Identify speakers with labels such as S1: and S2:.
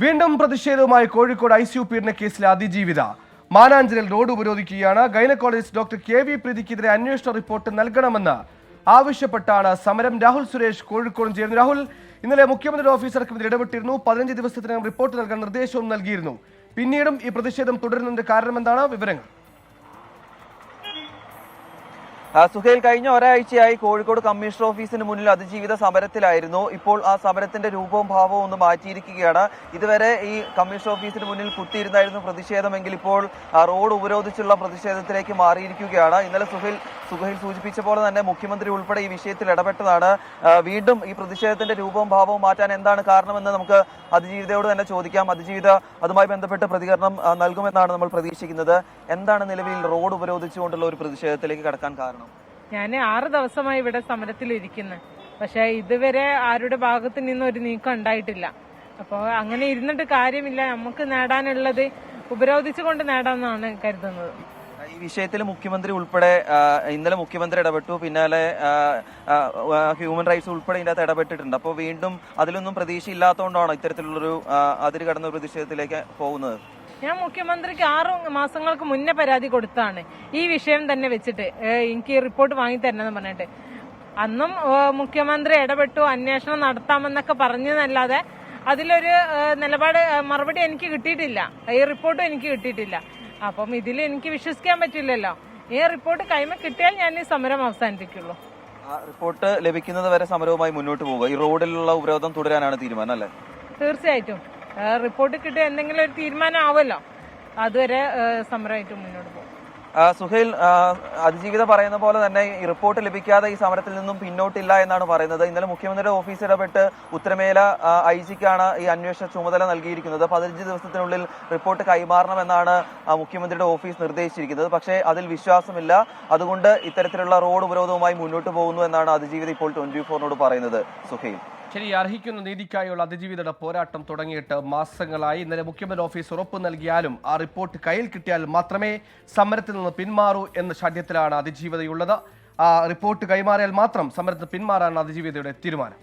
S1: വീണ്ടും പ്രതിഷേധവുമായി കോഴിക്കോട് ICU പീഡന കേസിലെ അതിജീവിത മാനാഞ്ചിറയിൽ റോഡ് ഉപരോധിക്കുകയാണ്. ഗൈനക്കോളജിസ്റ്റ് ഡോക്ടർ KV പ്രീതിക്കെതിരെ അന്വേഷണ റിപ്പോർട്ട് നൽകണമെന്ന് ആവശ്യപ്പെട്ടാണ് സമരം. രാഹുൽ സുരേഷ് കോഴിക്കോട് ചേരുന്നു. രാഹുൽ, ഇന്നലെ മുഖ്യമന്ത്രിയുടെ ഓഫീസ് അടക്കം ഇടപെട്ടിരുന്നു. 15 ദിവസത്തിനകം റിപ്പോർട്ട് നൽകാൻ നിർദ്ദേശവും നൽകിയിരുന്നു. പിന്നീടും ഈ പ്രതിഷേധം തുടരുന്നതിന്റെ കാരണം എന്താണ്? വിവരങ്ങൾ.
S2: സുഹേൽ, കഴിഞ്ഞ ഒരാഴ്ചയായി കോഴിക്കോട് കമ്മീഷണർ ഓഫീസിന് മുന്നിൽ അതിജീവിത സമരത്തിലായിരുന്നു. ഇപ്പോൾ ആ സമരത്തിന്റെ രൂപവും ഭാവവും ഒന്ന് മാറ്റിയിരിക്കുകയാണ്. ഇതുവരെ ഈ കമ്മീഷണർ ഓഫീസിന് മുന്നിൽ കുത്തിയിരുന്നായിരുന്നു പ്രതിഷേധമെങ്കിൽ ഇപ്പോൾ റോഡ് ഉപരോധിച്ചുള്ള പ്രതിഷേധത്തിലേക്ക് മാറിയിരിക്കുകയാണ്. ഇന്നലെ സുഹേൽ സൂചിപ്പിച്ച പോലെ തന്നെ മുഖ്യമന്ത്രി ഉൾപ്പെടെ ഈ വിഷയത്തിൽ ഇടപെട്ടതാണ്. വീണ്ടും ഈ പ്രതിഷേധത്തിന്റെ രൂപവും ഭാവവും മാറ്റാൻ എന്താണ് കാരണമെന്ന് നമുക്ക് അതിജീവിതയോട് തന്നെ ചോദിക്കാം. അതിജീവിത അതുമായി ബന്ധപ്പെട്ട് പ്രതികരണം നൽകുമെന്നാണ് നമ്മൾ പ്രതീക്ഷിക്കുന്നത്. എന്താണ് നിലവിൽ റോഡ് ഉപരോധിച്ചുകൊണ്ടുള്ള ഒരു പ്രതിഷേധത്തിലേക്ക് കടക്കാൻ കാരണം?
S3: ഞാൻ 6 ദിവസമായി ഇവിടെ സമരത്തിലിരിക്കുന്നു. പക്ഷെ ഇതുവരെ ആരുടെ ഭാഗത്തു നിന്നും ഒരു നീക്കം ഉണ്ടായിട്ടില്ല. അപ്പോൾ അങ്ങനെ ഇരുന്നിട്ട് കാര്യമില്ല. നമുക്ക് നേടാനുള്ളത് ഉപരോധിച്ചുകൊണ്ട് നേടാമെന്നാണ് കരുതുന്നത്.
S2: ഈ വിഷയത്തിൽ മുഖ്യമന്ത്രി ഉൾപ്പെടെ ഇന്നലെ മുഖ്യമന്ത്രി ഇടപെട്ടു. പിന്നാലെ ഹ്യൂമൻ റൈറ്റ്സ് ഉൾപ്പെടെ ഇതിനകത്ത് ഇടപെട്ടിട്ടുണ്ട്. അപ്പോൾ വീണ്ടും അതിലൊന്നും പ്രതീക്ഷയില്ലാത്തതുകൊണ്ടാണ് ഇത്തരത്തിലുള്ളൊരു അതിര് കടന്ന പ്രതിഷേധത്തിലേക്ക് പോകുന്നത്.
S3: ഞാൻ മുഖ്യമന്ത്രിക്ക് 6 മാസങ്ങൾക്ക് മുന്നേ പരാതി കൊടുത്താണ് ഈ വിഷയം തന്നെ വെച്ചിട്ട് എനിക്ക് റിപ്പോർട്ട് വാങ്ങി തരണമെന്ന് പറഞ്ഞിട്ട്. അന്നും മുഖ്യമന്ത്രി ഇടപെട്ടു, അന്വേഷണം നടത്താമെന്നൊക്കെ പറഞ്ഞതല്ലാതെ അതിലൊരു നിലപാട് മറുപടി എനിക്ക് കിട്ടിയിട്ടില്ല. ഈ റിപ്പോർട്ടും എനിക്ക് കിട്ടിയിട്ടില്ല. അപ്പം ഇതിൽ എനിക്ക് വിശ്വസിക്കാൻ പറ്റില്ലല്ലോ. ഈ റിപ്പോർട്ട് കൈമ കിട്ടിയാൽ ഞാൻ ഈ സമരം അവസാനിപ്പിക്കുള്ളൂ.
S2: റിപ്പോർട്ട് ലഭിക്കുന്നത് വരെ സമരവുമായി മുന്നോട്ട് പോകുക. ഈ റോഡിലുള്ള ഉപരോധം തുടരാനാണ് തീരുമാനം അല്ലേ?
S3: തീർച്ചയായിട്ടും റിപ്പോർട്ട് കിട്ടിയ എന്തെങ്കിലും ഒരു തീരുമാനം ആവുമല്ലോ. അതുവരെ സമരമായിട്ട് മുന്നോട്ട് പോകും.
S2: സുഹേൽ, അതിജീവിത പറയുന്ന പോലെ തന്നെ ഈ റിപ്പോർട്ട് ലഭിക്കാതെ ഈ സമരത്തിൽ നിന്നും പിന്നോട്ടില്ല എന്നാണ് പറയുന്നത്. ഇന്നലെ മുഖ്യമന്ത്രിയുടെ ഓഫീസ് ഇടപെട്ട് ഉത്തരമേല IGക്കാണ് ഈ അന്വേഷണ ചുമതല നൽകിയിരിക്കുന്നത്. 15 ദിവസത്തിനുള്ളിൽ റിപ്പോർട്ട് കൈമാറണമെന്നാണ് മുഖ്യമന്ത്രിയുടെ ഓഫീസ് നിർദ്ദേശിച്ചിരിക്കുന്നത്. പക്ഷേ അതിൽ വിശ്വാസമില്ല. അതുകൊണ്ട് ഇത്തരത്തിലുള്ള റോഡ് ഉപരോധവുമായി മുന്നോട്ട് പോകുന്നു എന്നാണ് അതിജീവിത ഇപ്പോൾ 24നോട് പറയുന്നത്. സുഹേൽ,
S1: ശരി, അർഹിക്കുന്ന നീതിക്കായുള്ള അതിജീവിതയുടെ പോരാട്ടം തുടങ്ങിയിട്ട് മാസങ്ങളായി. ഇന്നലെ മുഖ്യമന്ത്രി ഓഫീസ് ഉറപ്പ് നൽകിയാലും ആ റിപ്പോർട്ട് കയ്യിൽ കിട്ടിയാൽ മാത്രമേ സമരത്തിൽ നിന്ന് പിന്മാറൂ എന്ന ഷഡ്യത്തിലാണ് അതിജീവിതയുള്ളത്. ആ റിപ്പോർട്ട് കൈമാറിയാൽ മാത്രം സമരത്തിൽ പിന്മാറാനാണ് അതിജീവിതയുടെ തീരുമാനം.